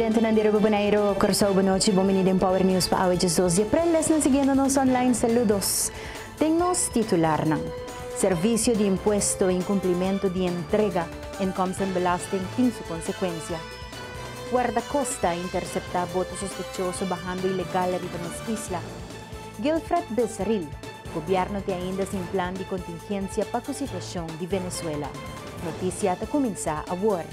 Dentro ng Diro Bonairo, Corso Bonochi, bumini din Power News pa awit Jesus. Y aprendes na siguiendo nos online. Saludos. Tingnos titular ng Servicio de Impuesto e Incumplimento de Entrega en Comsen Belasting tin su consecuencia. Guardacosta intercepta boto sospechoso bajando ilegal arriba nos isla. Gilfred Becerril, gobyerno te ainda sin plan de contingencia para a situação de Venezuela. Notícia ta começa a war.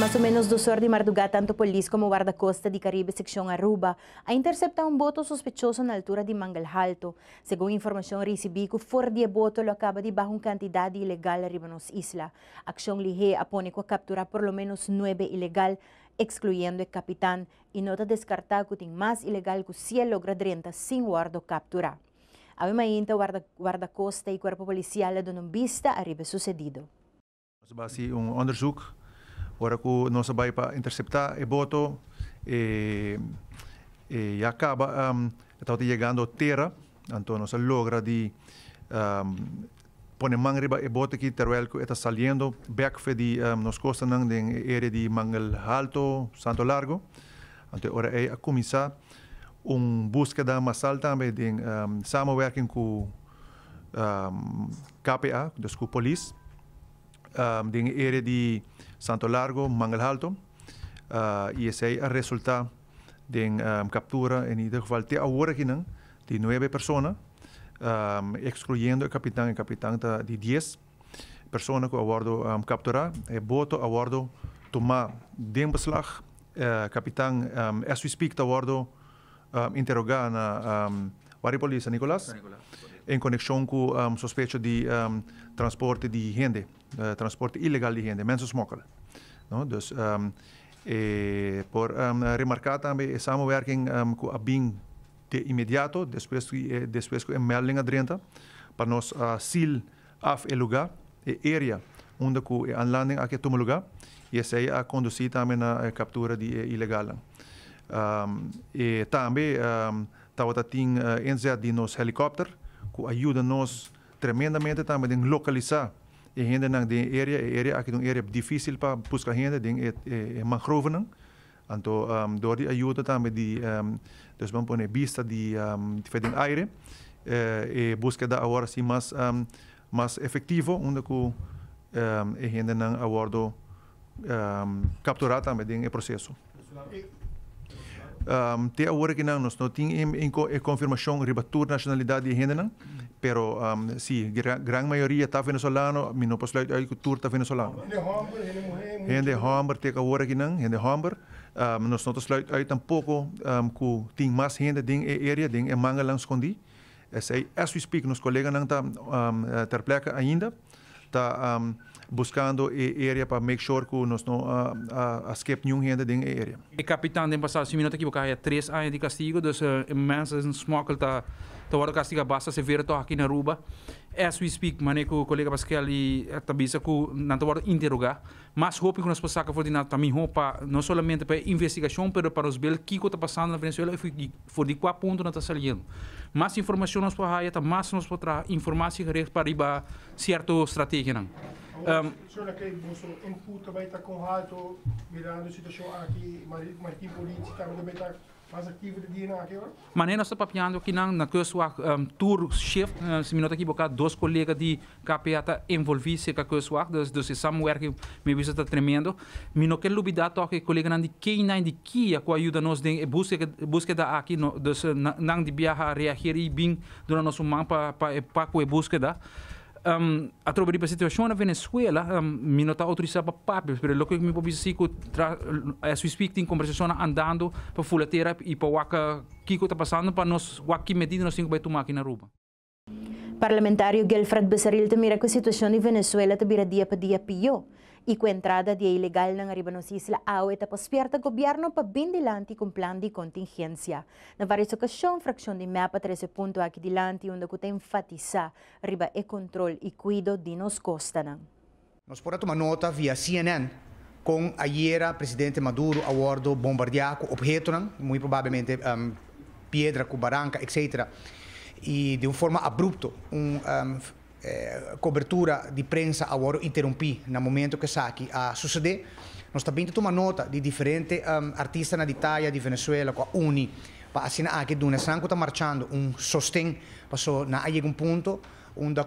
Más ou menos 2 horas de madrugada, tanto polícia como guarda-costa de Caribe, secção Aruba, a interceptar um boto sospechoso na altura de Mangal Alto. Segundo informação recebida, fora de boto lo acaba de bajar uma quantidade ilegal arriba nos isla. Ação lige apone a capturar por lo menos 9 ilegal, excluyendo o capitán, e nota descartar que tem mais ilegal que 100 logra 30 sem guarda capturar. A mainta guarda-costa e corpo policial dão vista arriba sucedido. Basi onderzoek waar ik nos bij para interceptar e boto e acaba está chegando terra, então nos logra de poner mão riba e boto aqui terwijl que está saliendo back de nos costa nang den area de Mangal Alto, Santo Largo, então ora é a começar búsqueda massal também de samenwerking com KPA, dus com police, den area de Santo Largo, Mangal Alto, e esse é o resultado de captura, em ieder geval, de 9 pessoas, excluyendo o capitão de 10 pessoas que aguardo capturar, e boto aguardo tomar de beslag, capitão, as we speak, aguardo interrogar na polícia, Nicolás, em conexão com suspeito de transporte de gente, transporte ilegal de gente, mensensmokkel. No? Dus por remarcar também a samenwerking com a BIM de imediato, depois que a melding adrenta, para nós seal af el lugar, a área onde a landing aqui toma lugar, e essa é a conduzir também na captura de ilegal. E também estava tendo inzet de nos helicópter, que ajuda nos tremendamente também a localizar a gente na área aqui é uma área difícil para buscar gente de mangroven, então door die ajuda também de dus vamos pôr vista de aire e búsqueda agora sim mais efetivo onde que a gente não aguardo capturar também o processo. Até agora que nós não temos confirmação de rebatura nacionalidade de gente não, pero sim, grande maioria está venezuelano, não posso falar que tudo está venezuelano. Gente homem até agora que não, gente homem, nós não estamos aí tampouco que tem mais gente dentro da área, dentro da manga lá escondi. As we speak, nos colegas não está ter placa ainda, está buscando a área para make sure que nós não escape nenhum gente dentro da área. O capitão tem passado 5 minutos aqui porque há 3 anos de castigo, dus mensen smokkel tá worden castiga basta severo toch aqui na Aruba. As we speak, mané que o colega Pascal e tabisa que não tá worden interrogar, mas hope que nós possamos sacar for também para não somente para investigação, mas para os bel que está passando na Venezuela e for de qual ponto não está saindo. Mais informação nós podemos ter, mais nós podemos informação para riba certa estratégia não. Zullen kijken hoe input bij dat kon halen, mirando a situação aqui, maritim política, também está mais ativo de dia na aqui agora. Mas nós estamos papiando que na coisa tour shift, se minuto aqui porque 2 colegas de KPA tá envolvidos com a coisa dus samenwerking me visa tá tremendo. Mino que lubida toque colega nan de quem nan de kia com ajuda nos de búsqueda aqui dus nan de viajar reagir e bem durante nosso man para com a búsqueda. A tropa de situação na Venezuela, não está autorizado para papéis, mas o que me pode dizer que as we speak tem conversação andando para fulateira e para o que está passando para nós, o que medida nós temos que tomar aqui na Aruba. Parlamentário Gilfred Becerril mira que a situação de Venezuela vira dia para dia pior. E com a entrada de ilegal na arriba nos isla ao eta paspierta governo para bem dilante com plan de contingência. Na várias ocasiões, fração de mapa 13 ponto aqui dilante onde que tem enfatizar arriba e controle e cuido de nos costa. Nós podemos tomar nota via CNN com ayer presidente Maduro abordo bombardear com objetos, muito provavelmente pedra, com barranca, etc. E de uma forma abrupta, cobertura de prensa agora interrompi no momento que isso aqui a suceder. Nós também tomamos nota de diferentes artistas na Itália, de Venezuela, com a Uni, para assinar aqui, do Nessanco está marchando sostém, passou na algum ponto, onde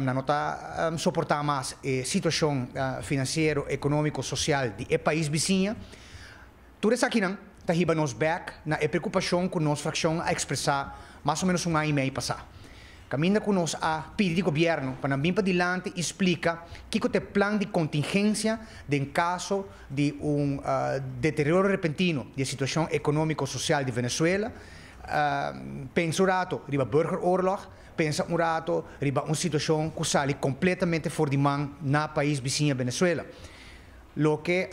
na nota suportar mais a situação financeira, econômica, social do país vizinho. Tudo isso aqui não está riba nos back na preocupação com nossa fração a expressar mais ou menos ano e meio passado. Caminha conosco a pedir ao governo para vir para adiante explica que é o plano de contingência em caso de deterioro repentino da situação econômico-social de Venezuela. Pensa um rato, riba burgeroorlog, pensa um rato, riba uma situação que sai completamente fora de mão na país vizinho Venezuela. Lo que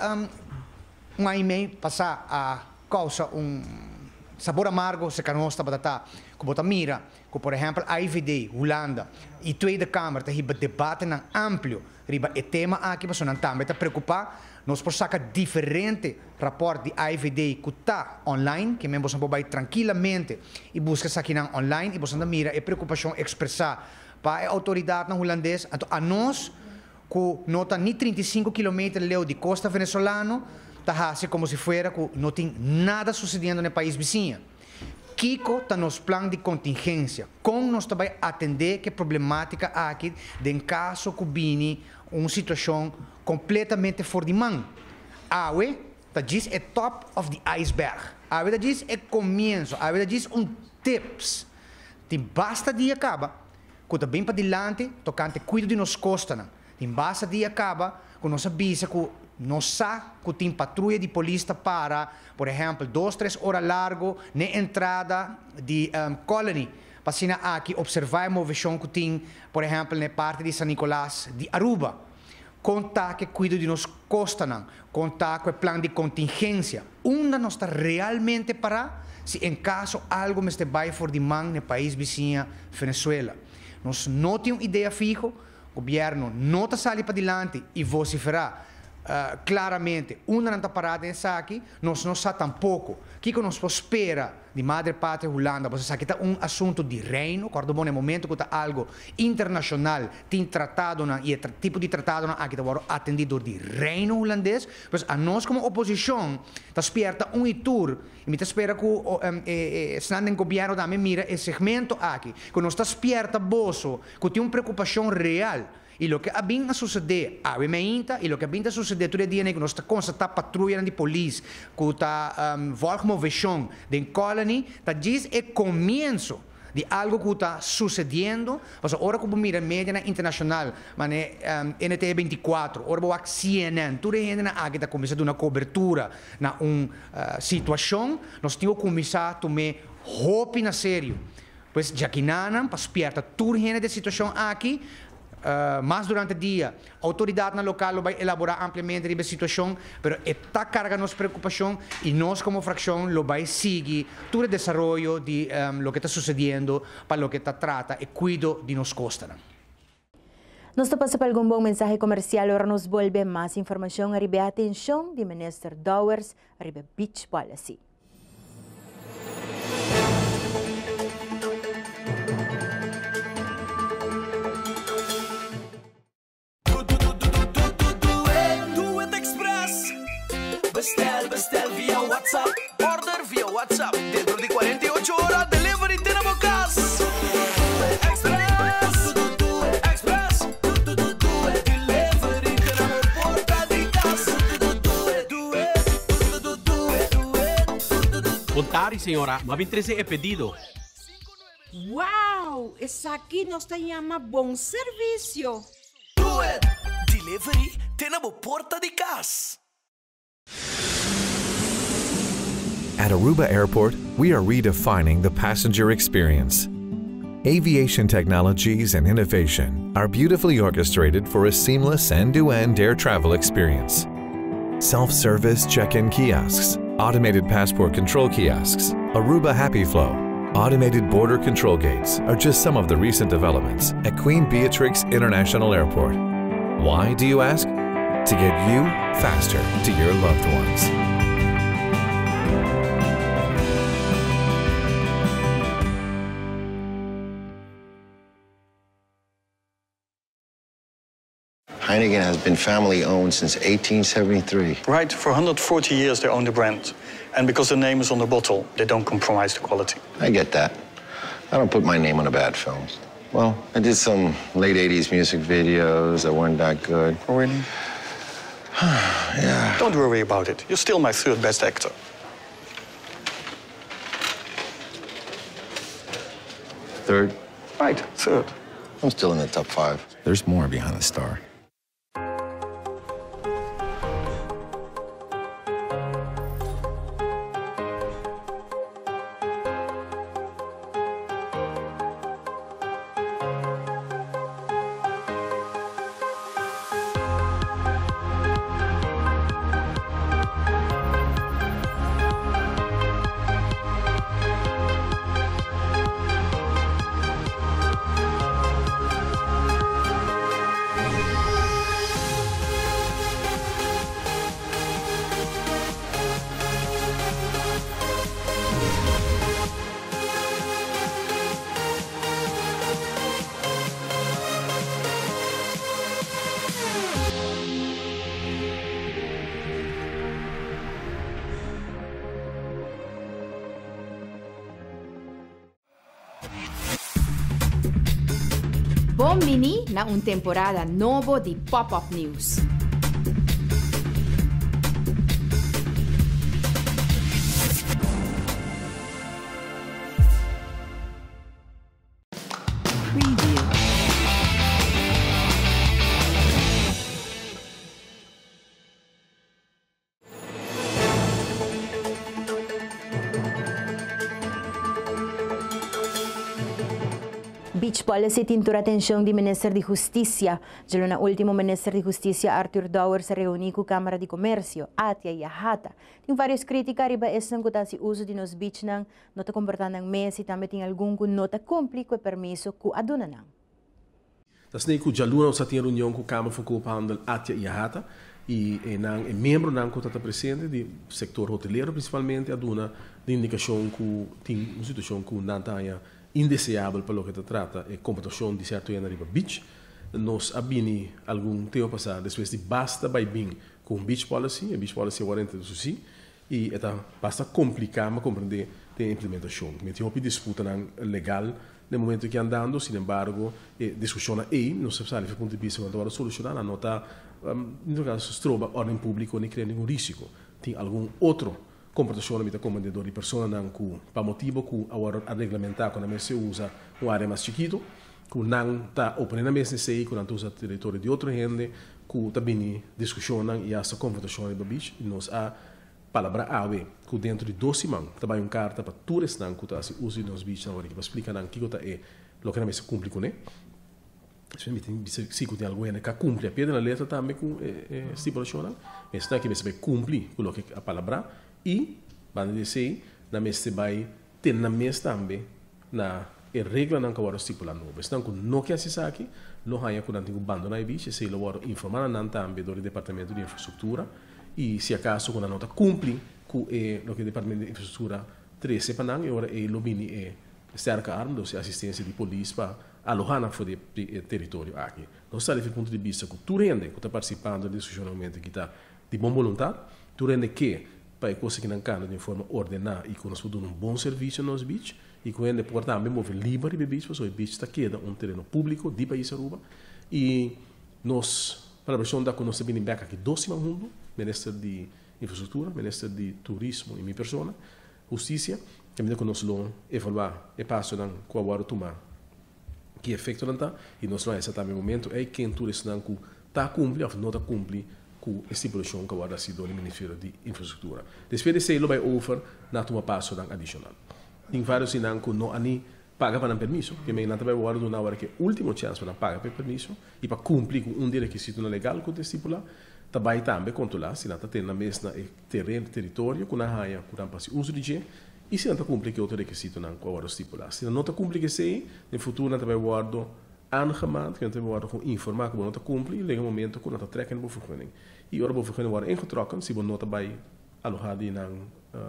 um ano e meio passar a causa sabor amargo se canosta batata, como a mira, como por exemplo a IVD, Holanda, e Tweede Kamer, tem debate amplo, riba e tema aqui, mas não também está preocupado, nós por sacar diferente rapport de IVD que está online, que mesmo você pode tranquilamente e busca aqui online, e você mira e preocupação expressar para a autoridade holandesa, a nós, que não está nem 35 km de costa venezuelana, está assim como se fosse que não tem nada sucedendo no país vizinho. Kiko está nos plano de contingência, com nós também atender que problemática aqui, em caso que vini uma situação completamente fora de mão. Awe, está diz é top of the iceberg. Awe, está diz é começo. Awe, está diz tips. Tem basta de acaba, que está bem para adiante, tocante cuido de nos costa. Tem basta de acaba, que nós avisa que nós sabemos que tem patrulha de polícia para, por exemplo, 2-3 horas largo na entrada de Colony, para aqui observar a movição que tem, por exemplo, na parte de São Nicolás de Aruba. Contar que cuida de nos costa, contar com o plano de contingência. Onde nós está realmente para, se em caso algo me esteja fora de mão no país vizinho Venezuela. Nós não temos ideia fixa, o governo não está saindo para adiante e vociferar. Claramente, uma não está parada nessa aqui, nós não sabemos tampouco. O que nós espera de Madre Pátria Holanda? Você sabe que está assunto de reino, quando no momento que está algo internacional, tem tratado, e tipo de tratado aqui está atendido de reino holandês, mas a nós como oposição, está esperta tour, e me espera que o governo também mira esse segmento aqui, que nós está esperta bolso, que tem uma preocupação real. E o que ha vindo a suceder, e o que ha vindo a suceder todo dia é que nós estamos patrulha de polícia, que está volgmovição de colony, está diz é começo de algo que está sucedendo, mas agora que mira média internacional, mas NT24, agora CNN, tudo gente aqui está começando uma cobertura na situação, nós temos que começar a tomar roupa na sério, pois já que não, para esperta tudo gente da situação aqui. Mas durante o dia, a autoridade na local vai elaborar ampliamente a situação, mas está carregando nossa preocupação e nós como fração vai seguir todo o desenvolvimento de lo que está sucedendo para lo que está trata e cuido de nos costa. Nos pasa para algum bom mensagem comercial, agora nos volve mais informação, arriba atenção de Minister Dowers, arriba Beach Policy. Bestel via WhatsApp. Order via WhatsApp. Dentro de 48 horas, delivery tenemos casa. Express. Express. Delivery tenemos porta de casa. Contari, senhora. Mas 13 é pedido. Uau! Essa aqui nos chama bom serviço. Do it. Delivery tenemos porta de casa. At Aruba Airport, we are redefining the passenger experience. Aviation technologies and innovation are beautifully orchestrated for a seamless end-to-end air travel experience. Self-service check-in kiosks, automated passport control kiosks, Aruba Happy Flow, automated border control gates are just some of the recent developments at Queen Beatrix International Airport. Why, do you ask? to get you faster to your loved ones. Heineken has been family-owned since 1873. Right, for 140 years they own the brand. And because the name is on the bottle, they don't compromise the quality. I get that. I don't put my name on a bad film. Well, I did some late 80s music videos that weren't that good. Oh, really? Yeah. Don't worry about it. You're still my third best actor. Third? Right, third. I'm still in the top 5. There's more behind the star. Bom-vindo na temporada novo de Pop-Up News. Preview. Beach policy tintura atenção de Ministro de Justiça. Já na último Ministro de Justiça, Arthur Dower, se reuniu com a Câmara de Comércio, Atia e Ahata. Tem várias críticas riba esse não que uso de nos beach não nota comportando ng mês e também tem algum que nota cumpre com o permisso que aduna não. Das nem ku jaluna sa tinha reunião com a Câmara de Comércio, Atia e Ahata e membro não que está presente do setor hoteleiro principalmente aduna de indicação que tem uma situação que não tenha indeseável para o que se trata de computação de certo em arriba beach. Nós abini algum tempo passado, depois de basta vai bem com beach policy agora entra do SUSI, e basta complicar, mas compreender a implementação. Mas houve disputa legal no momento que andando, sin embargo, discussão aí, não se sabe do ponto de vista quando agora solucionar, a nota, no caso, se trova ordem pública, não cria nenhum risco. Tem algum outro comportação da comandador de pessoas que para motivo que agora a regulamentar quando se usa uma área mais chiquito que não está operando mesmo sei que não usa território de outra gente que também discussão e essa comportação de bicho e nós a palavra ave que dentro de 12 semanas também carta para todos não que está se usa nos bichos agora que explica não que está é lo que não se cumpre com né se me tem se que tem algo que cumpre a pedra na letra também com estipulação mas está que se cumpre com o que a palavra e, vamos dizer, na mesa vai ter na mesa também na regra não que agora estipula novo. Então, que não quer se aqui, não há que não tem bando na bicha, se ele agora informar não também do departamento de infraestrutura e se acaso quando a nota cumpre com o que o departamento de infraestrutura 13 para não, agora ele lobini é cerca arma, se assistência de polícia para alojar na fode território aqui. Nós estamos do ponto de vista que tu rende que está participando do discussionamento que está de boa vontade, tu rende que para coisa que não cana de forma ordenada e que nós podemos um bom serviço nos beach e que ele pode também mover livre de beach, porque o beach está queda um terreno público de país Aruba e nós para a versão da que nós temos bem aqui 12 mundo, Ministro de Infraestrutura, Ministro de Turismo e minha pessoa, Justiça, também que nós vamos evaluar e passo não com agora tomar que efeito não está e nós não é exatamente o momento é quem turista não está cumpre ou não está cumpre com a estipulação que agora se dá no Ministério de Infraestrutura. Depois de ser, vai offer na uma passo adicional. Tem vários que não ani paga para um permisso, que me não vai agora na hora que é última chance para pagar para permisso e para cumprir com um requisito legal que estipula, também controlar se não tem na mesma terreno, território, com a raia, com o uso de gente, e se não cumpre que outro requisito não agora estipula. Se não cumpre que sei, no futuro não vai guardo aangemaakt, que we worden gewoon informatie hoe we cumplen, en liggen momenten hoe we trekken de vergunning. Die vergunning worden ingetrokken, si we nota bij aloha die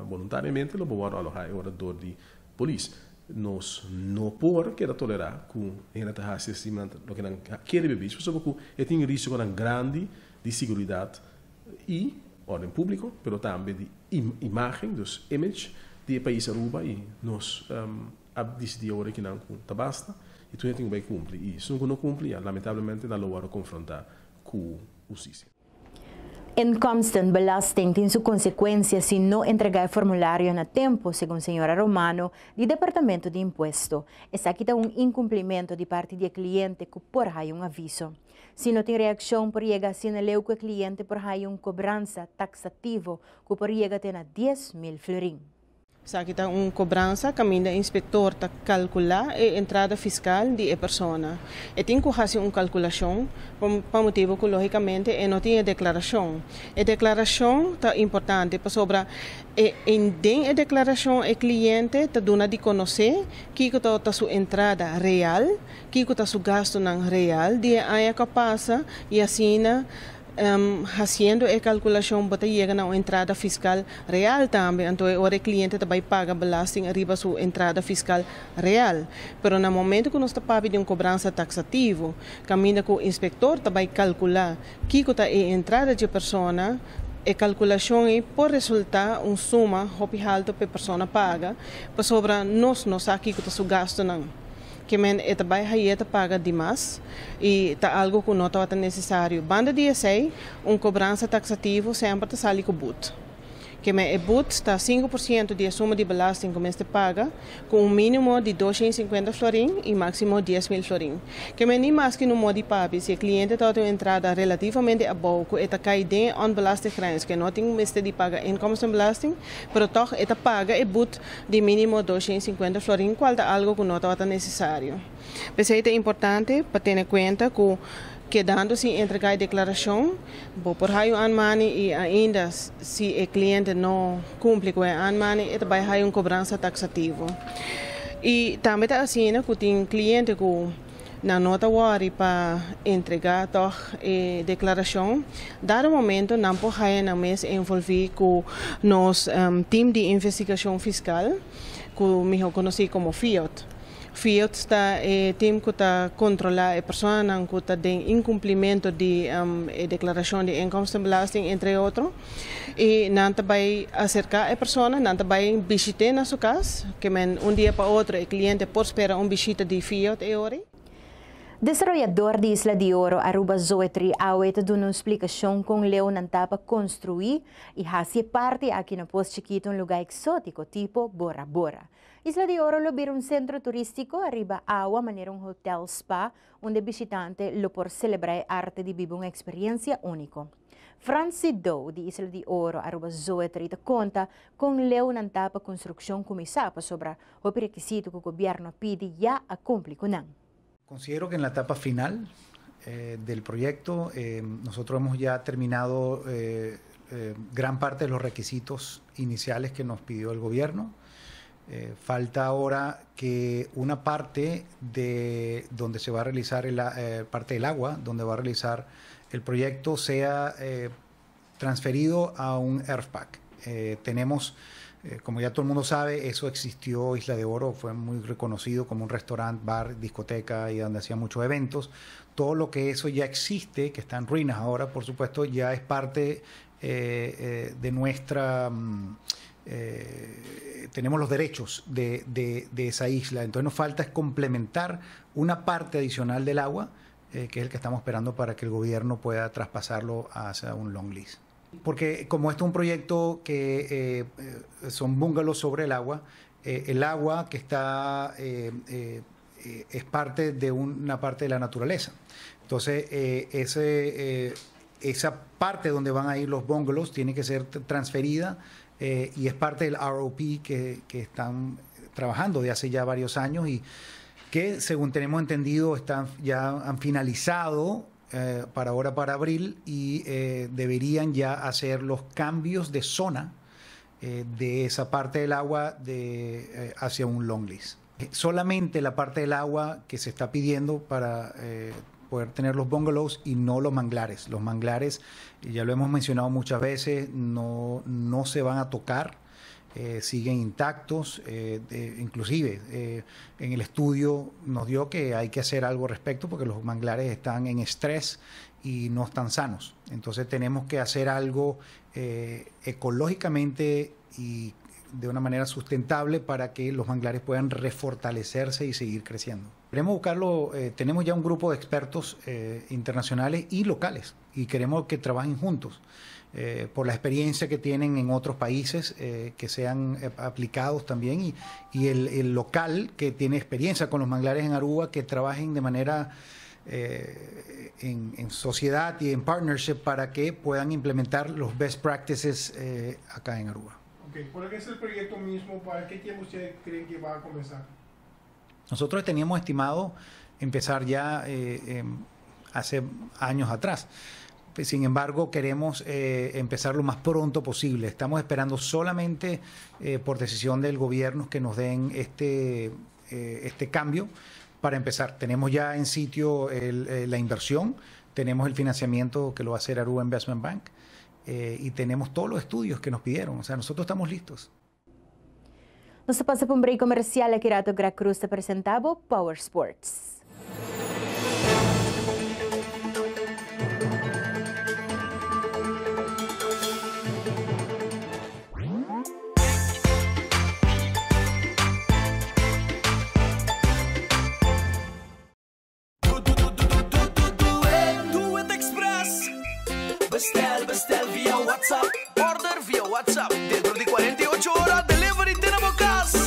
voluntariamente, lo worden aloha worden door die police. Nos no por que tolerar com ainda tá assistimento lo que não quer beber, pessoa que tem risco tão grande de segurança e ordem público, pero também de imagem, dus image de país Aruba e nos decidir agora que não tá basta e tu tem que cumprir e se não cumprir, lamentavelmente não lo confrontar com o sistema. Inkomstenbelasting tem sua consequência se não entregar o formulário a tempo, segundo a senhora Romano, do Departamento de Imposto. Essa aqui está incumprimento de parte do cliente que por aí aviso. Se não tem reação por chegar assim leu que o cliente por aí cobrança taxativo que por chegar tem 10.000 florim. Sa kita cobrança caminho do inspector ta calcular a entrada fiscal de persona. E tem que fazer calculação por motivo que logicamente não tem declaração. A declaração tá importante para sobre em a declaração o cliente tá dando de conhecer que tá sua entrada real, que tá seu gasto não real, de aí que passa e assina haciendo a calculação para chegar na entrada fiscal real também, então o cliente também paga belasting arriba sua entrada fiscal real. Pero no momento que nós está pedindo cobrança taxativo, caminha com o inspector também calcular que está a entrada de persona. A calculação é por resultar suma hopi alto para a pessoa paga, para sobra nós aqui que está o gasto não. Que men eta bai hayeta paga demais e tá algo que não está necessário. Banda de DSA, cobrança taxativo sempre está sali com boot. Que men boot está 5% de suma de belasting que men se paga com mínimo de 250 florim e máximo 10.000 florim. Que men nem mais que no modo de papi, se o cliente está uma entrada relativamente a pouco, eta cai dentro on belastinggrens, que não tem mestre de paga inkomstenbelasting, pero toch eta paga boot de mínimo 250 florim, qual é algo que não está necessário. Mas é importante para ter em conta que dando-se entregar a declaração, por raio anmani e ainda se o cliente não cumpre com a anmani, ele vai ter cobrança taxativa. E também está assim, que tem cliente que na nota wari para entregar a declaração, dado momento não pode na mês envolver com nosso time de investigação fiscal, que me conheci como FIOT. FIOT está time que está controlar a pessoa que está em incumprimento de declaração de inkomstenbelasting, entre outros, e não vai acercar a pessoa, não vai visitar na sua casa, que dia para outro o cliente pode esperar visita de FIOT e hora. Desarrollador de Isla de Oro, Aruba Zoetri, awet dando uma explicação com Leo Nantapa construir e fazer parte aqui no Posto Chiquito, lugar exótico tipo Bora Bora. Isla de Oro lo bir centro turístico, arriba agua, maneira hotel spa, onde visitante lo por celebrar arte de vivir uma experiência única. Francis Doe, de Isla de Oro, Aruba Zoetri, conta com Leo Nantapa construção começava sobre o requisito que o governo pide já a cumprir com não. Considero que en la etapa final del proyecto nosotros hemos ya terminado gran parte de los requisitos iniciales que nos pidió el gobierno. Falta ahora que una parte de donde se va a realizar parte del agua, donde va a realizar el proyecto, sea transferido a un EarthPack. Tenemos, como ya todo el mundo sabe, eso existió, Isla de Oro fue muy reconocido como un restaurante, bar, discoteca y donde hacían muchos eventos. Todo lo que eso ya existe, que está en ruinas ahora, por supuesto, ya es parte de nuestra... tenemos los derechos de esa isla, entonces nos falta es complementar una parte adicional del agua, que es el que estamos esperando para que el gobierno pueda traspasarlo hacia un long lease. Porque como esto es un proyecto que son bungalows sobre el agua que está es parte de una parte de la naturaleza. Entonces esa parte donde van a ir los bungalows tiene que ser transferida y es parte del ROP que están trabajando de hace ya varios años y que según tenemos entendido ya han finalizado para ahora, para abril, y deberían ya hacer los cambios de zona de esa parte del agua hacia un long lease. Solamente la parte del agua que se está pidiendo para poder tener los bungalows y no los manglares. Los manglares, ya lo hemos mencionado muchas veces, no se van a tocar, siguen intactos. Inclusive en el estudio nos dio que hay que hacer algo al respecto porque los manglares están en estrés y no están sanos. Entonces tenemos que hacer algo ecológicamente y de una manera sustentable para que los manglares puedan refortalecerse y seguir creciendo. Queremos buscarlo, tenemos ya un grupo de expertos internacionales y locales y queremos que trabajen juntos por la experiencia que tienen en otros países, que sean aplicados también y el local que tiene experiencia con los manglares en Aruba, que trabajen de manera en sociedad y en partnership para que puedan implementar los best practices acá en Aruba. Okay. ¿Cuál es el proyecto mismo? ¿Para qué tiempo ustedes creen que va a comenzar? Nosotros teníamos estimado empezar ya hace años atrás. Sin embargo, queremos empezar lo más pronto posible. Estamos esperando solamente por decisión del gobierno que nos den este cambio para empezar. Tenemos ya en sitio la inversión, tenemos el financiamiento que lo va a hacer Aruba Investment Bank. Y tenemos todos los estudios que nos pidieron. O sea, nosotros estamos listos. Nós passa por break comercial aqui Rato Gra Cruz te apresentava Power Sports. Bestel via WhatsApp. Order via WhatsApp. Dentro de 48 horas, delivery tenemos casa.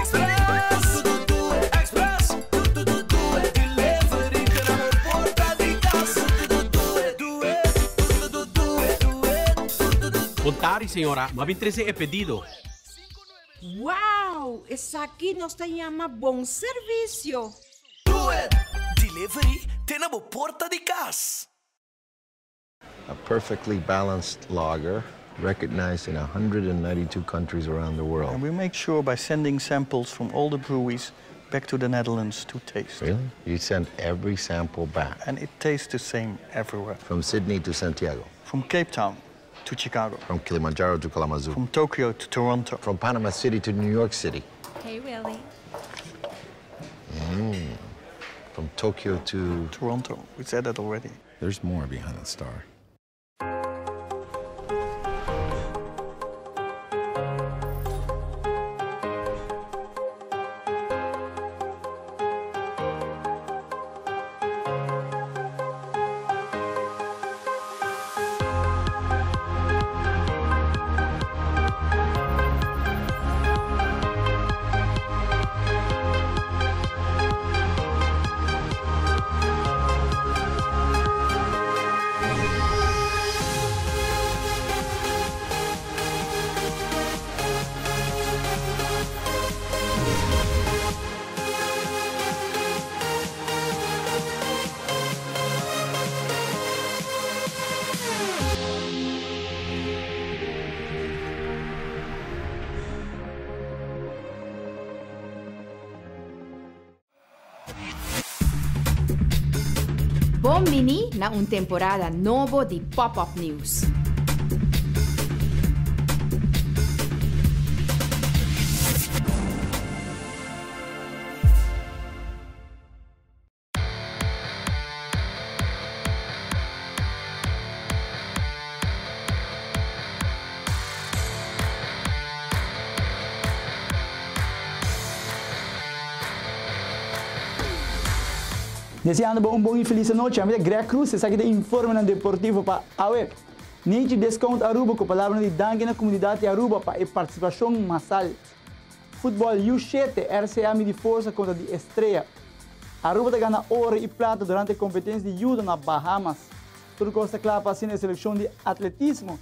Express. Express. Delivery tenemos porta de casa. Contari, senhora. Ma 23 é pedido. Wow, essa aqui nós chama bom serviço. Do it. Delivery tenemos porta de casa. A perfectly balanced lager, recognized in 192 countries around the world. And we make sure by sending samples from all the breweries back to the Netherlands to taste. Really? You send every sample back? And it tastes the same everywhere. From Sydney to Santiago? From Cape Town to Chicago. From Kilimanjaro to Kalamazoo? From Tokyo to Toronto. From Panama City to New York City? Hey, Willie. From Tokyo to... Toronto. We said that already. There's more behind the star. Bom-vindo na temporada nova de Pop-Up News. Deseando um bom e feliz noite. A minha Gra Cruz, essa aqui é informe na Deportivo para a web. Neste desconto Aruba com a palavra de dangue na comunidade Aruba para a participação massal. Futebol U7, RCA de força contra de Estreia. Aruba está ganhando ouro e prata durante a competência de judo na Bahamas. Tudo costa claro para a seleção de atletismo.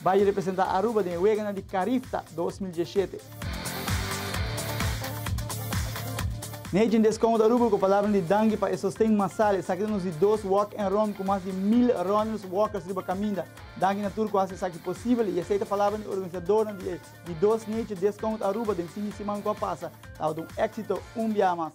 Vai representar Aruba de Wegana de Carifta 2017. Nete em desconto Aruba com a palavra de Dangue para sustento massal. Aqui temos de 2 walk and run com mais de 1000 runners, walkers de caminho. Dangue na turco quase sabe possível e aceita a palavra de organizador de 2 Nete desconto Aruba de 5 semanas que passa. Tá um éxito, dia mais.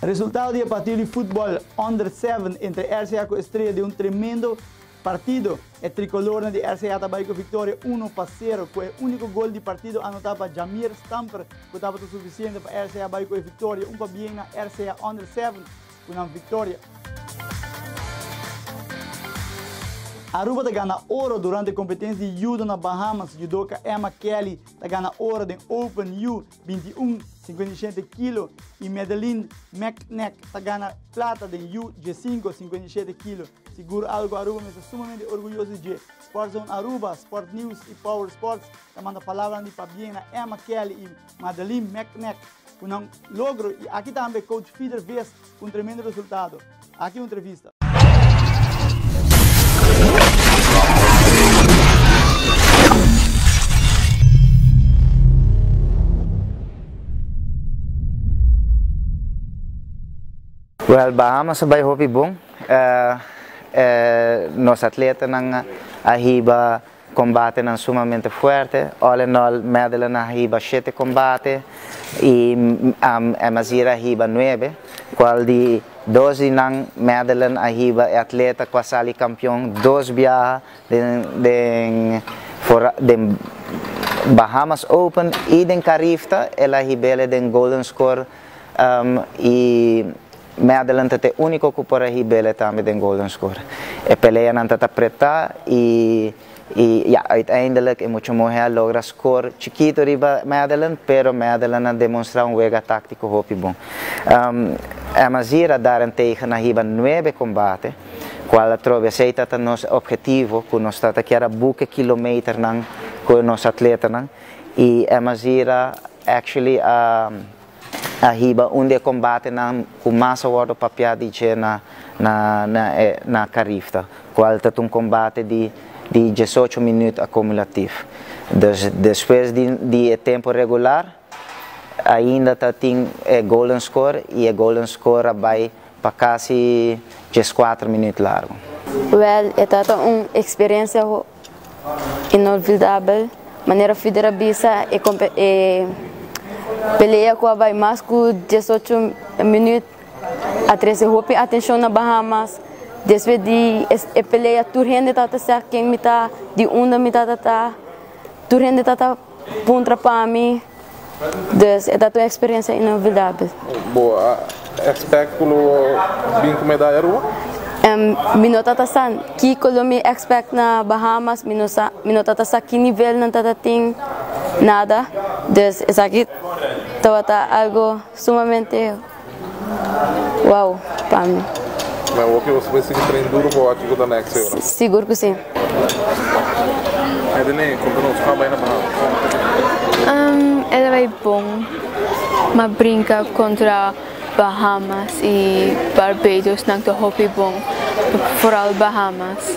Resultado do partido de futebol Under 7 entre RCA e Estrela de tremendo partido. O tricolor de RCA também com vitória 1-0, com o único gol de partido anotado para Jamir Stamper, que estava suficiente para RCA com a vitória. Para bem na RCA Under 7 com uma vitória. Aruba está ganhando ouro durante a competência de judo na Bahamas. Judoka Emma Kelly está ganhando ouro em Open U 21,57 kg. E Madeline McNack está ganhando prata em U 5,57 kg. Seguro algo Aruba, mas é sumamente orgulhoso de Sport Zone Aruba, Sport News e Power Sports. Está mandando a palavra de Fabiana Emma Kelly e Madeline McNack. Com um logro. E aqui também Coach Feeder Vest com tremendo resultado. Aqui uma entrevista. Well, Bahamas sabay hopi bom. Nos atletas ng ahiba combate ng sumamente fuerte. All in all, medal na ahiba 7 combate e Mazira ahiba 9. Qual di 12 ng medal na ahiba e atleta quasali campeão 2 biyaha den Bahamas Open e den Carifta ela hibele den Golden Score e medal te único que por hibele também den Golden Score. E pelea nan tata preta e ja, uiteindelijk in Muchomohea logra score chiquito riba medalen, pero medalen demonstra juego táctico hopi bom. A Mazira daarentegen na hiba 9 combate, qual trove aceita nos objetivo, que nos tata kiara buke kilometer nang ko nos atleta nang, e a Mazira actually a hiba unde combate nang kumasa wado papia di na Carifta, qual tat combate de 18 minutos acumulativo. Depois de tempo regular, ainda tem golden score e o golden score vai para quase 14 minutos largo. Well, esta é uma experiência inolvidável. Maneira federabisa e peleia com a vai mais que 18 minutos a 13 roupas atenção na Bahamas. Depois de peleia turrende tata se quem me tá de onda me tá turrende tata puntra para mim. Dus esta é uma experiência inolvidável. Boa, expect pelo bem com medalha rua? Minotatasan, que Colômbia expect na Bahamas, minotatasan que nível não tem nada, dus isso aqui tá algo sumamente wow para mim. Mas o que você vai seguir treinando duro para o artigo da next year? Seguro que sim. É de nem como não se bem na Bahamas. Ela vai bom, mas brinca contra Bahamas e Barbados nang to hopi bom foral Bahamas.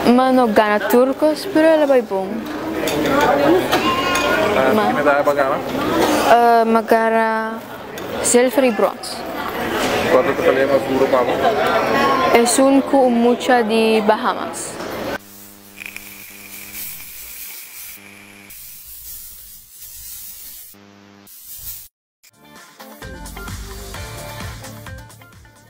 Mano gana turcos, pero ela vai bom. Que medalha vai ganhar? Magara silver e bronze. Quanto te peleia mais duro para você? Es un cu mucha de Bahamas.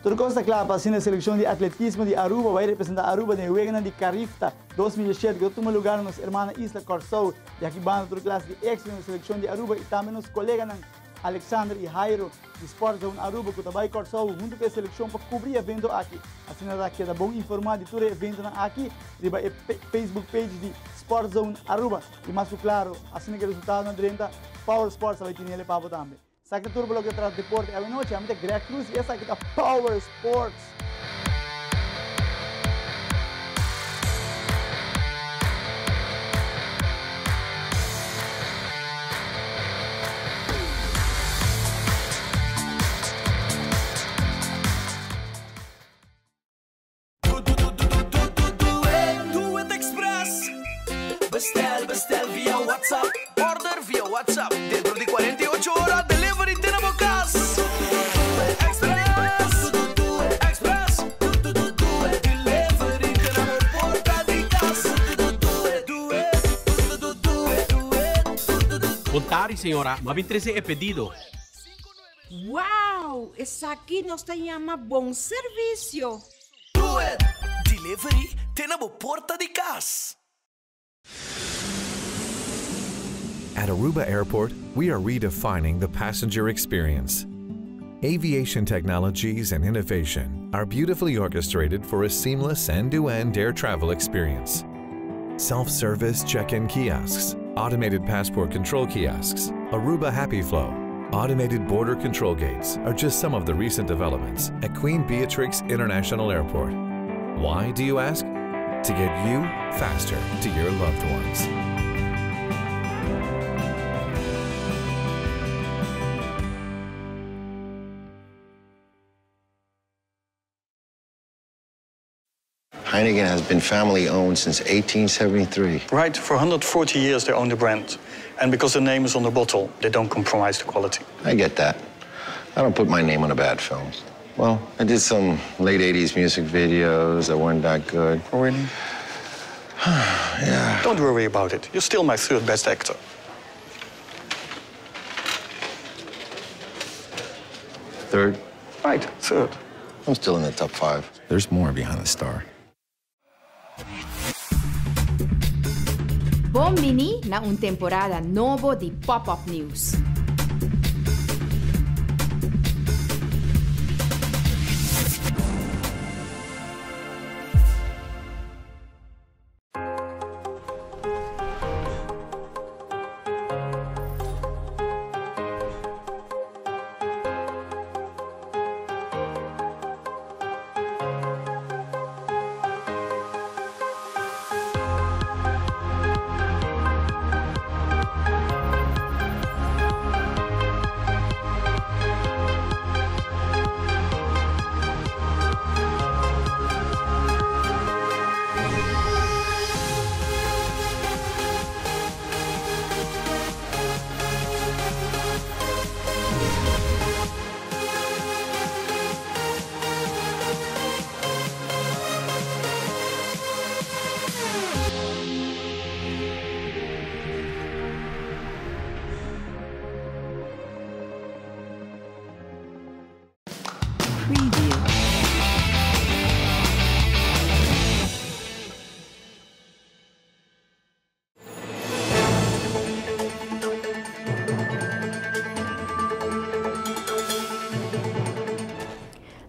Turcos está claro para a seleção de atletismo de Aruba vai representar Aruba na Wegana de Carifta 2007 que último lugar nos irmãs Isla Corsou e aqui banda outra classe de ex na seleção de Aruba e também nos colegas Alexander e Jairo de Sport Zone Aruba que também Corsou junto com a seleção para cobrir evento aqui. Assim nada que é bom informar de todo evento aqui riba e Facebook page de Sport Zone Aruba e mais claro assim que o resultado na direita Power Sports vai ter nele para também. Saca turbo lo que traz deporte a noite, a mim Greg Cruz e essa aqui da Power Sports. Do it Express. Bestel via WhatsApp. Order via WhatsApp. Dentro de 48 horas, delivery tenemos casa. Express. Express. Delivery tenemos porta de casa. Contare, senhora, mas 13 é pedido. Wow, essa aqui nos llama bom serviço. Do it. Delivery tenemos porta de casa. At Aruba Airport, we are redefining the passenger experience. Aviation technologies and innovation are beautifully orchestrated for a seamless end-to-end air travel experience. Self-service check-in kiosks, automated passport control kiosks, Aruba Happy Flow, automated border control gates are just some of the recent developments at Queen Beatrix International Airport. Why, do you ask? To get you faster to your loved ones. Heineken has been family owned since 1873. Right, for 140 years they own the brand. And because the name is on the bottle, they don't compromise the quality. I get that. I don't put my name on the bad films. Well, I did some late 80s music videos that weren't that good. Oh, really? Yeah. Don't worry about it. You're still my third best actor. Third? Right, third. I'm still in the top 5. There's more behind the star. Bom mini na un temporada novo di Pop-Up News.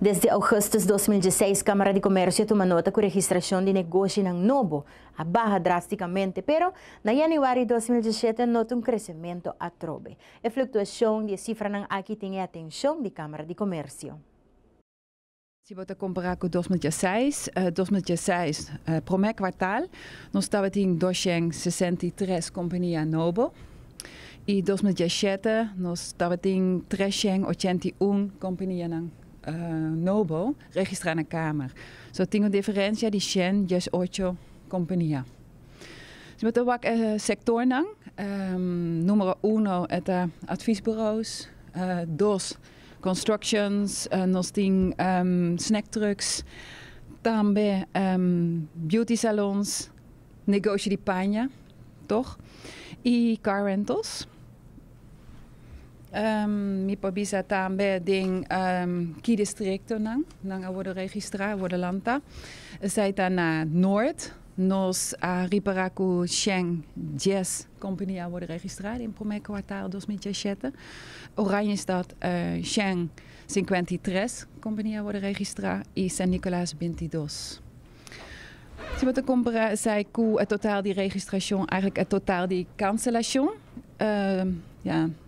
Desde agosto de 2016, Câmara de Comércio tomou nota que a registração de negócio ng Nobo abaja drasticamente, pero na January 2017 nota um crescimento atrobe. A flutuação de cifra ng aqui tem a atenção de Câmara de Comércio. Se você comparar com 2016, 2016 primeiro quartal, nós estávamos em 263 companhias Nobo. E 2017, nós estávamos em 381 companhias Nobo registradas na Câmara. Então, tem uma diferença de 118 companhias. Se você olhar o sector, número 1 é adviesbureaus, 2 constructions, nós temos snack trucks, também beauty salons, negócio de panha, toch? E car rentals. Mi pabisa também tem que distrito nang worden registrado, worden lanta. Zij dan na Noord, nos Riparaku Sheng 10 companhia worden registrado in primeiro quartal 2017. Oranjestad Sheng 53 companhia worden registrado e San Nicolás 22. Se você comparar com o total de registração, eigenlijk o total de cancelação,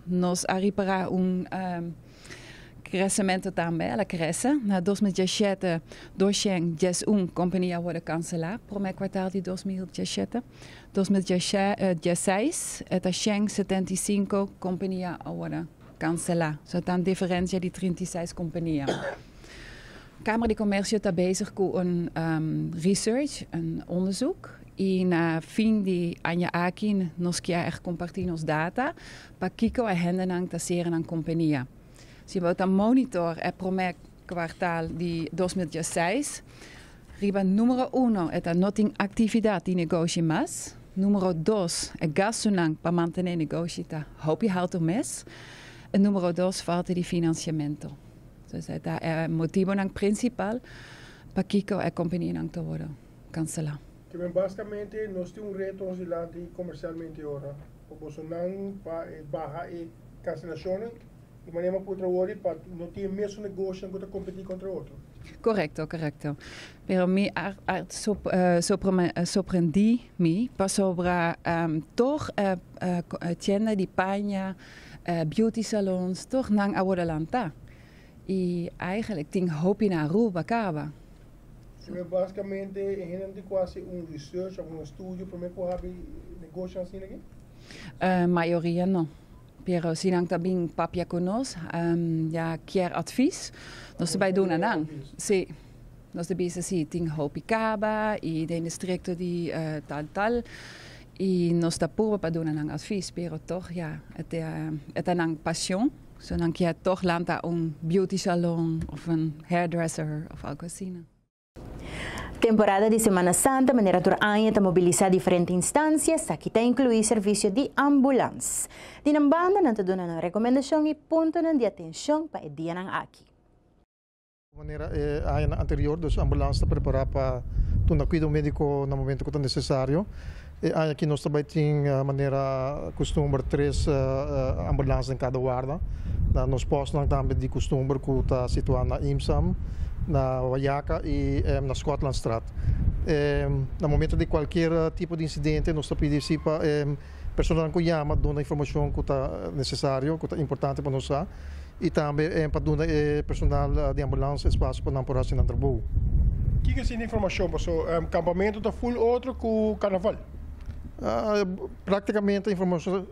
nós reparar crescimento também, ela cresce. Na 2017, 211 companhias worden canceladas, primeiro quartal de 2017. 2016, é 175 companhias worden canceladas. Então, tem diferença de 36 companhias. A Câmara de Comércio está bezig com research, onderzoek. E na fim de ano aqui, nós queremos compartilhar os dados para que a gente não está na companhia. Se você monitor o primeiro quartal de 2016, riba número 1 é a não tem atividade de negócio mais. Número 2 é gasto para manter o negócio está hobby alto mês. E número 2 falta de financiamento. Então, é o motivo principal para que a companhia não está cancelada. Que basicamente nós temos reto lá de comercialmente agora. O Bolsonaro para barra e cancelações de maneira para outra para não ter mesmo negócio que competir contra outro. Correcto, correcto. Pero me sorprendi para sobre toch tienda de panha, beauty salons, toch nang award lanta. E eigenlijk tem hoop na Aruba acaba. Basicamente, é quase research, estudo para mejorar negócio assim aqui? Maioria não. Pero se não também papia conosco, já quer advies, nós também doen aan. Sim, nós também assim tem hoop acaba e tem distrito de tal. E nós está por para doen aan advies, pero toch ja, het é een passion. So dan quer toch lanta beauty salon of hairdresser of algo assim. Temporada de Semana Santa, maneira turanya está mobilizar diferentes instâncias, aqui está incluir serviço de ambulância. De banda, não está dando uma recomendação e ponto de atenção para o dia aqui. De maneira anterior, a ambulância está preparada para o cuidado médico no momento que é necessário. Aqui nós também temos a maneira costume 3 ambulâncias em cada guarda. Nós postamos também de costume que está situado na IMSAM, na Waiaka e na Scotland Street. No momento de qualquer tipo de incidente, nós pedimos para pessoas que chamam, dão a informação que está necessário, que está importante para nós. E também para dar personal de ambulância espaço para não parar sem trabalho. O que é essa informação? O acampamento está full outro com o carnaval? Praticamente a informação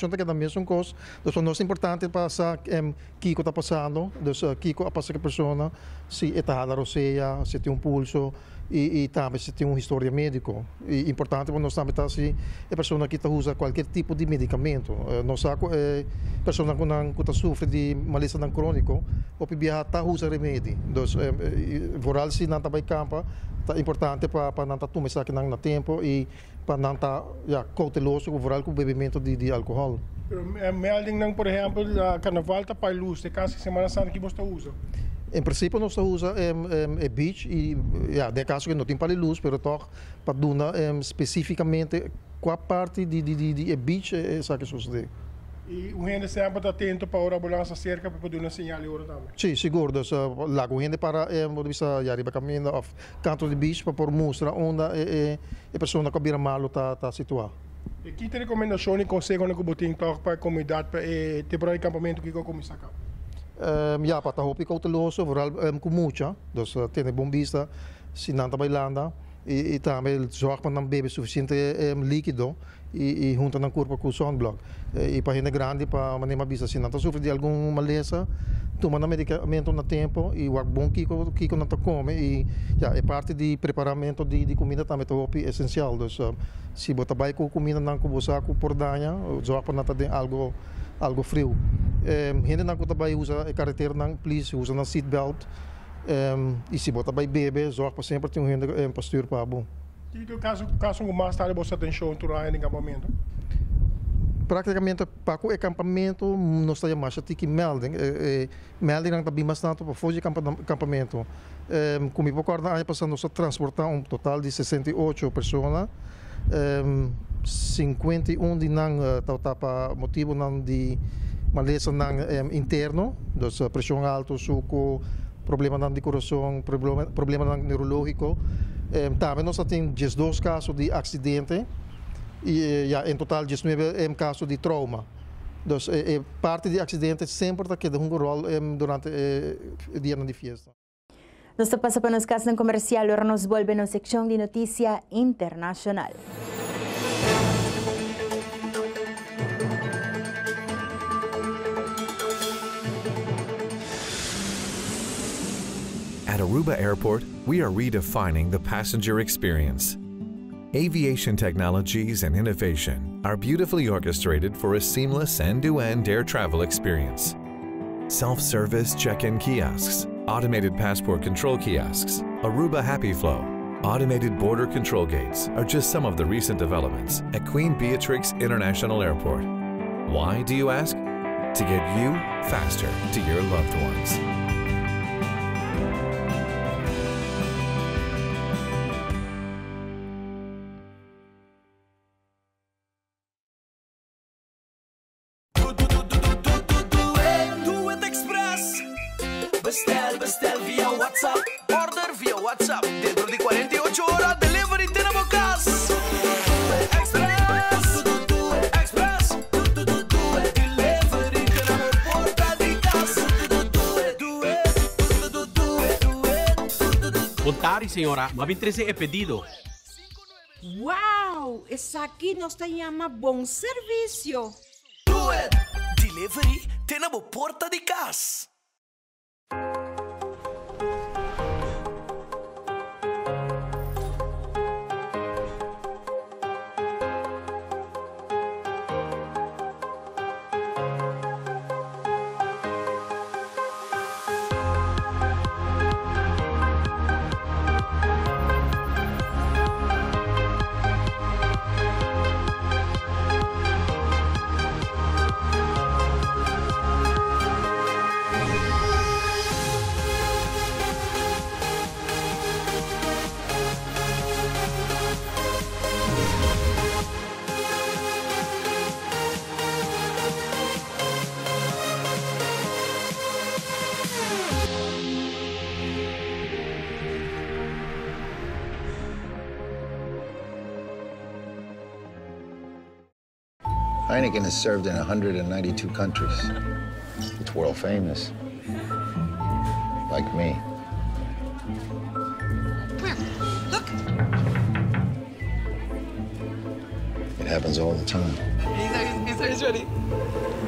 está cada mesma coisa. Então, nós é importante passar o que está passando, o que passa com a pessoa, se está na roceia, se tem pulso e também se tem uma história médica. É importante para nós também estar se a pessoa que usa qualquer tipo de medicamento. Nós sabemos que a pessoa que sofre de malestar crônico, pode viajar a usar remédio. Então, voral se não está bem campo, é importante para não tomar isso aqui no tempo e para não estar cauteloso com o bebimento de álcool. Melding, por exemplo, a carnaval está para luz, de caso de Semana Santa que você usa? Em princípio, nós usamos beach e de caso que não tem para luz, mas toch para dar especificamente qual parte de beach é essa que sucede. E o gente sempre está atento para a ambulância cerca para poder dar sinal agora também. Sim, seguro. Dus lá o gente para já riba caminho of canto de bicho para por mostrar onde a pessoa que vira malo está situada. E que recomendação e conselho que você tem para a comunidade para o temporário acampamento que eu comecei a cá? Ja, para estar hopi cauteloso, vooral com muita. Dus tem bom vista, se não está bailando. E também zorg para não beber suficiente líquido e junta na corpo com sunblock. E para gente grande, para maneira vista, se não está sofrendo de alguma maleza, toma medicamento no tempo e o bom que não está come. E já é parte de preparamento de comida também é essencial. Dus se você vai com comida não com você com por danha, zorg para não ter algo frio. Gente não também usa a carreteira não, please usa na seatbelt. E se você vai beber, zorg para sempre ter um pastor para bom. E no caso mais tarde você atenção durante o acampamento? Praticamente para o acampamento nós temos mais que melding. Melding não está bastante para fugir do acampamento. Como eu recordo, ano passado nós transportamos total de 68 pessoas. 51 de não para motivo de maleza interno, dus pressão alta, suco, problema de coração, problema neurológico. Também nós temos 12 casos de acidente e em total 19 casos de trauma. Dus parte de acidente sempre está quedando um rol durante o dia de festa. Nós passamos para nos casos comercial, agora nos volvemos à secção de notícia internacional. At Aruba Airport, we are redefining the passenger experience. Aviation technologies and innovation are beautifully orchestrated for a seamless end-to-end air travel experience. Self-service check-in kiosks, automated passport control kiosks, Aruba Happy Flow, automated border control gates are just some of the recent developments at Queen Beatrix International Airport. Why, do you ask? To get you faster to your loved ones. Bestel via WhatsApp, order via WhatsApp. Dentro di 48 ore, delivery tenemos casa. Express, Express, delivery tenemos porta di casa. Contari, senhora, mas 23 é pedido. Wow, essa aqui nós chama bom serviço. Do it, delivery tenemos porta di casa. Heineken is served in 192 countries. It's world famous. Like me. Look. It happens all the time. He's ready.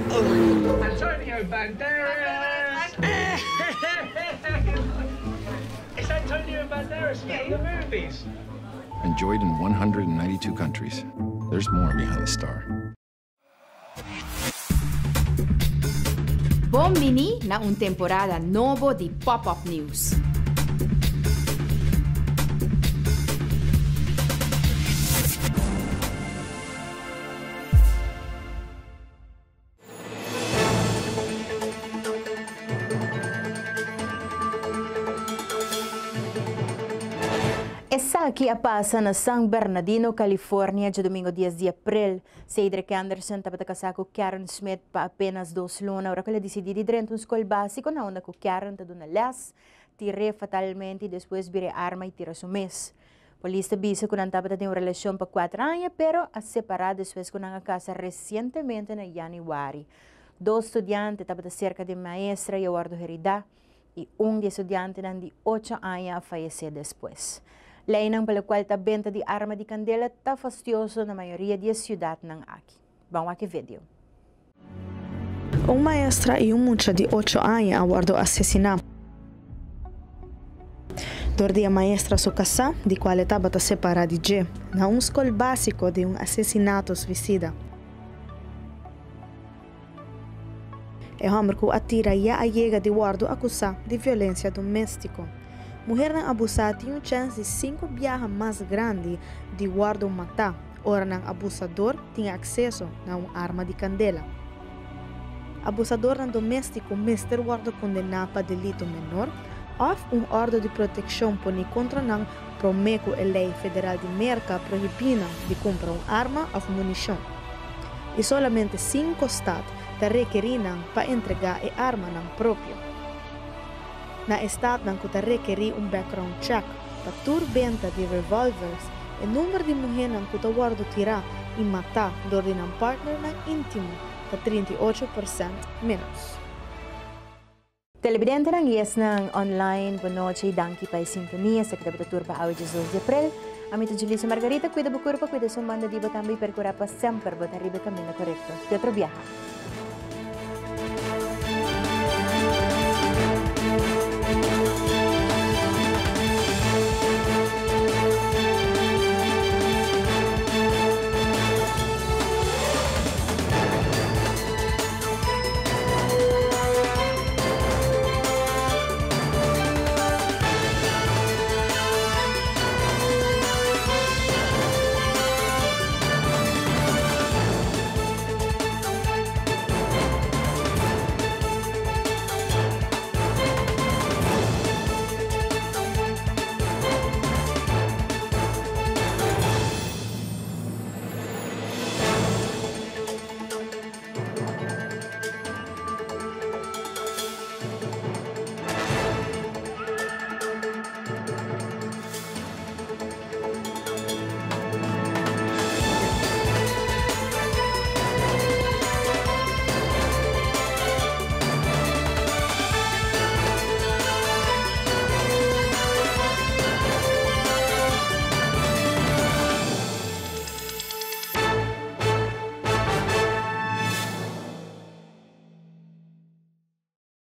Antonio Banderas! It's Antonio Banderas from the movies. Enjoyed in 192 countries. There's more behind the star. Bombini na un temporada novo di Pop-Up News. Essa aqui a passa na San Bernardino, Califórnia, de domingo 10 de abril. Cedric Anderson estava casado com Karen Smith para apenas 2 lunas. Agora que ela decidiu ir dentro de escola básico, na onda com Karen está dando las, tirou fatalmente e depois virou arma e tirou seu mês. Polícia disse que não estava tendo uma relação por 4 anos, pero a separar depois que na casa recentemente na januário. 2 estudantes estavam cerca de maestra e aguardo herida, e de estudante de 8 anos a falecer depois. Lei pela qual a venda de arma de candela está fastidioso na maioria das cidades ng aqui. Vamos aqui vídeo. Uma maestra e muchacha de 8 anos aguardo assassinato. Dordi a maestra sua casa, de qual estava separada de na escola básico de assassinato suicida. O homem que atira já a chega de guardo acusado de violência doméstica. Mulher não abusada tem chance de 5 vezes mais grande de guardo matar. Ora, o abusador tem acesso a uma arma de candela. Abusador doméstico mestre guardo condenado para delito menor ou ordem de proteção pone contra não prometo a lei federal de América proibindo de comprar uma arma ou munição. E somente 5 estados requeriram para entregar a arma não próprio. Na estado não que requerir background check para tur venda de revolvers, o número de mulheres que guardo tirar e matar dor de partner íntimo para 38% menos. Televidente ng yes ng online, boa noite e danke pa sintonia sa katabatur pa awit 12 de abril. Amito Julissa Margarita, cuida bukur pa, cuida sumanda di ba tambay percura pa sempre, but arriba kami na korekto. Teatro Biyaha.